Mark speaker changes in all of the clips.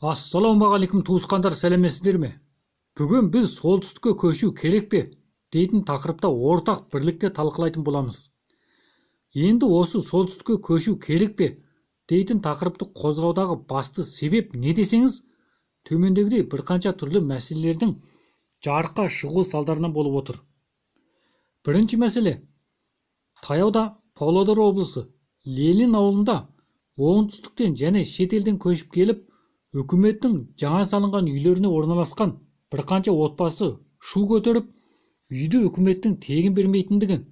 Speaker 1: Ассалаумағалейкум туысқандар, сәлеметсіздер ме? Бүгін біз солтүстікке көшу керек пе дейтін тақырыпта ортақ бірлікте талқылайтын боламыз. Енді осы солтүстікке көшу керек пе дейтін тақырыпты қозғаудағы басты себеп не десеңіз, төмендегідей бірқанша түрлі мәселелердің жарыққа шығу салдарынан болып отыр. Бірінші мәселе, таяуда Павлодар облысы Ленин ауылында оңтүстіктен және шетелден көшіп келіп, үкіметтің жаңа салынған үйлеріне орналасқан бірқанша отбасы шу көтеріп, үйді үкіметтің тегін бермейтіндігін,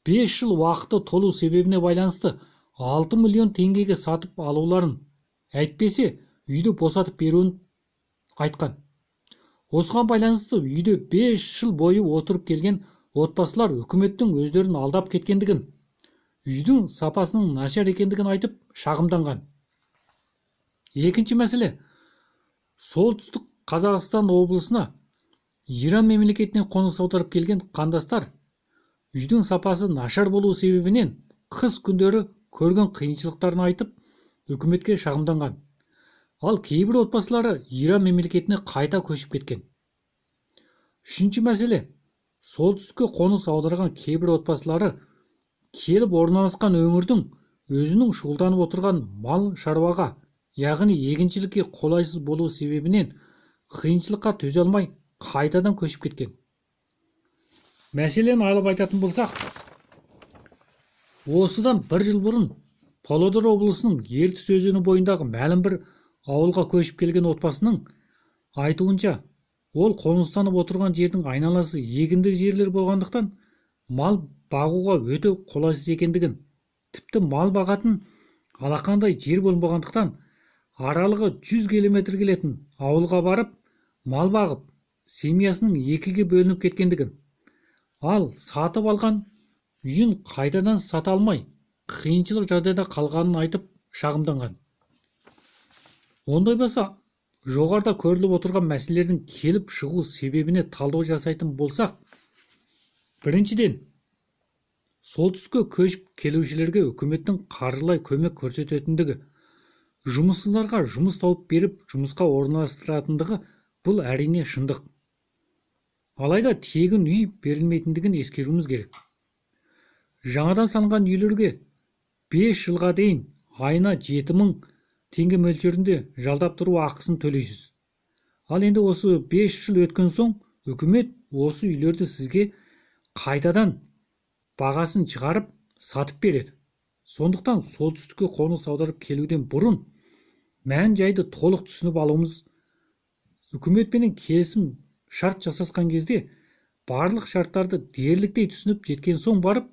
Speaker 1: 5 жыл уақыты толу себебіне байланысты 6 миллион теңгеге сатып алуларын, әйтпесе үйді босатып беруін айтқан. Осыған байланысты үйде 5 жыл бойы отырып келген отбасылар үкіметтің өздерін алдап кеткендігін, үйдің сапасының нашар екендігін айтып шағымданған. Екінші мәселе, солтүстік Қазақстан облысына Иран мемлекетінен қоныс аударып келген қандастар үйдің сапасы нашар болу себебінен қыс күндері көрген қиыншылықтарын айтып үкіметке шағымданған. Ал кейбір отбасылары Иран мемлекетіне қайта көшіп кеткен. Үшінші мәселе, солтүстікке қоныс аударған кейбір отбасылары келіп орналасқан өңірдің өзінің шұғылданып отырған мал шаруаға, яғни егіншілікке қолайсыз болу себебінен қиыншылыққа төзе алмай қайтадан көшіп кеткен. Мәселені алып айтатын болсақ, осыдан 1 жыл бұрын Павлодар облысының Ертіс өзені бойындағы мәлім бір ауылға көшіп келген отбасының айтуынша, ол қоныстанып отырған жердің айналасы егіндік жерлер болғандықтан мал бағуға өте қолайсыз екендігін, тіпті мал бағатын алақандай жер болмағандықтан аралығы 100 километр келетін ауылға барып, мал бағып, семьясының 2-ге бөлініп кеткендігін, ал сатып алған үйін қайтадан сата алмай, қиыншылық жағдайда қалғанын айтып шағымданған. Ондай болса, жоғарыда көріліп отырған мәселелердің келіп шығу себебіне талдау жасайтын болсақ, біріншіден, солтүстікке көшіп келушілерге үкіметтің қаржылай көмек көрсететіндігі, жұмыссыздарға жұмыс тауып беріп, жұмысқа орналастыратындығы бұл әрине шындық. Алайда тегін үй берілмейтіндігін ескеруіміз керек. Жаңадан салынған үйлерге 5 жылға дейін айына 7.000 теңге мөлшерінде жалдап тұру ақысын төлейсіз. Ал енді осы 5 жыл өткен соң, үкімет осы үйлерді сізге қайтадан бағасын шығарып сатып береді. Сондықтан солтүстікке қоныс аударып келуден бұрын мән жайды толық түсініп алуымыз, үкіметпен келісім шарт жасасқан кезде барлық шарттарды дерліктей түсініп жеткен соң барып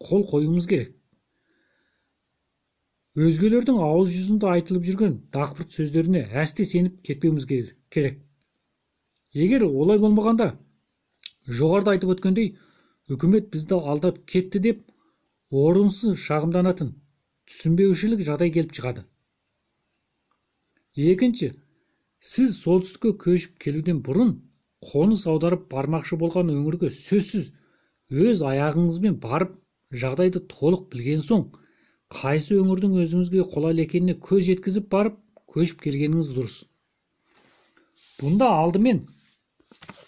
Speaker 1: қол қоюымыз керек. Өзгелердің ауыз жүзінде айтылып жүрген дақпырт сөздеріне әсте сеніп кетпеуіміз керек. Егер олай болмағанда, жоғарыда айтып өткендей, үкімет бізді алдап кетті деп орынсыз шағымданатын түсінбеушілік жағдай келіп шығады. Екінші, сіз солтүстікке көшіп келуден бұрын қоныс аударып бармақшы болған өңірге сөзсіз өз аяғыңызбен барып, жағдайды толық білген соң, қайсы өңірдің өзіңізге қолайлы екеніне көз жеткізіп барып, көшіп келгеніңіз дұрыс. Бұнда алдымен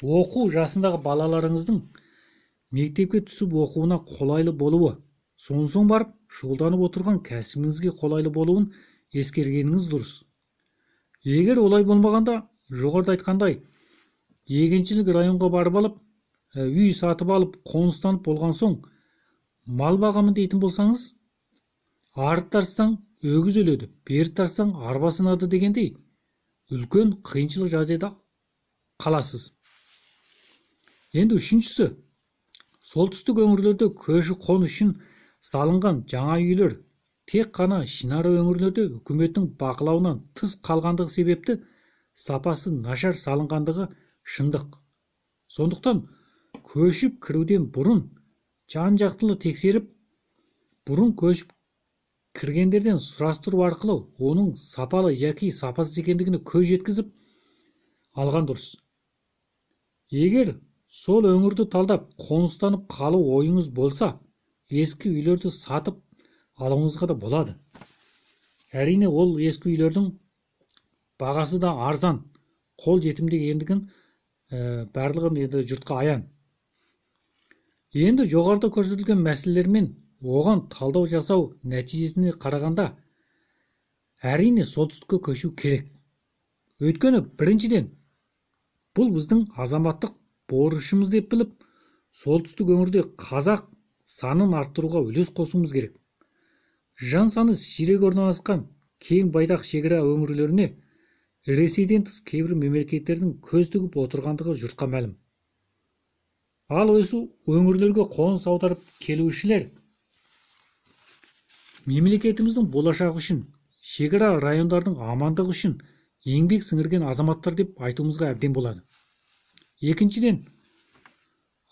Speaker 1: оқу жасындағы балаларыңыздың мектепке түсіп оқуына қолайлы болуы, соң барып шұғылданып отырған кәсібіңізге қолайлы болуын ескергеніңіз дұрыс. Егер олай болмағанда, жоғарыда айтқандай, егіншілік районға барып алып, үй сатып алып, қоныстанып болған соң, мал бағамын дейтін болсаңыз, ары тартсаң өгіз өледі, бері тартсаң арба сынады дегендей, үлкен қиыншылық жағдайда қаласыз. Енді үшіншісі, солтүстік өңірлерде көші-қон үшін салынған жаңа үйлер тек қана ішінара өңірлерде үкіметтің бақылауынан тыс қалғандығы себепті сапасы нашар салынғандығы шындық. Сондықтан көшіп кіруден бұрын жан-жақтылы тексеріп, бұрын көшіп кіргендерден сұрастыру арқылы оның сапалы яки сапасыз екендігіне көз жеткізіп алған дұрыс. Егер сол өңірді талдап қоныстанып қалу ойыңыз болса, ескі үйлерді сатып алуыңызға да болады. Әрине ол ескі үйлердің бағасы да арзан, қол жетімді екендігін барлығын енді жұртқа аян. Енді жоғарыда көрсетілген мәселелер мен оған талдау жасау нәтижесіне қарағанда әрине солтүстікке көшу керек. Өйткені біріншіден бұл біздің азаматтық борышымыз деп біліп, солтүстік өңірде қазақ санын арттыруға үлес қосуымыз керек. Жан саны сирек орналасқан кең байдақ шекара өңірлеріне Ресейден тыс кейбір мемлекеттердің көз тігіп отырғандығы жұртқа мәлім. Ал осы өңірлерге қоныс аударып келушілер мемлекетіміздің болашағы үшін, шекара райондардың амандығы үшін еңбек сіңірген азаматтар деп айтуымызға әбден болады. Екіншіден,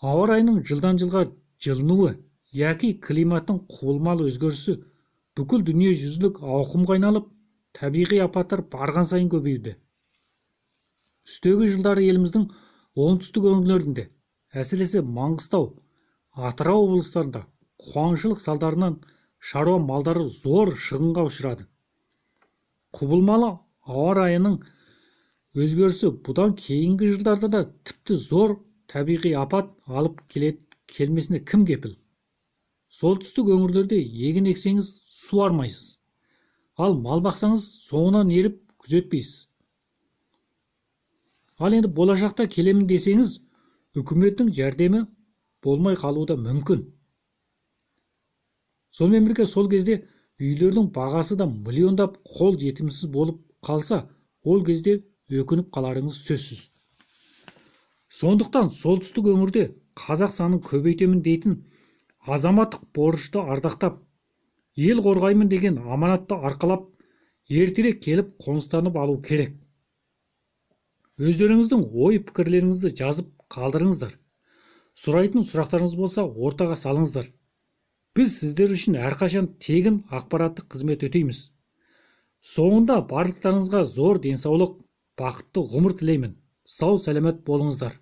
Speaker 1: ауа райының жылдан жылға жылынуы яки климаттың құбылмалы өзгерісі бүкіл дүние жүзілік ауқымға айналып, табиғи апаттар барған сайын көбеюде. Үстегі жылдары еліміздің оңтүстік өңірлерінде, әсіресе Маңғыстау, Атырау облыстарында қуаңшылық салдарынан шаруа малдары зор шығынға ұшырады. Құбылмалы ауа райының өзгерісі бұдан кейінгі жылдарда да тіпті зор табиғи апат алып келмесіне кім кепіл? Солтүстік өңірлерде егін ексеңіз суармайсыз, ал мал бақсаңыз соңынан еріп күзетпейсіз. Ал енді болашақта келемін десеңіз, үкіметтің жәрдемі болмай қалуы да мүмкін. Сонымен бірге сол кезде үйлердің бағасы да миллиондап қол жетімсіз болып қалса, ол кезде өкініп қаларыңыз сөзсіз. Сондықтан солтүстік өңірде қазақ санын көбейтемін дейтін азаматтық борышты ардақтап, ел қорғаймын деген аманатты арқалап, ертерек келіп қоныстанып алу керек. Өздеріңіздің ой-пікірлеріңізді жазып қалдырыңыздар. Сұрайтын сұрақтарыңыз болса, ортаға салыңыздар. Біз сіздер үшін әрқашан тегін ақпараттық қызмет өтейміз. Соңында барлықтарыңызға зор денсаулық, бақытты ғұмыр тілеймін. Сау сәлемет болыңыздар.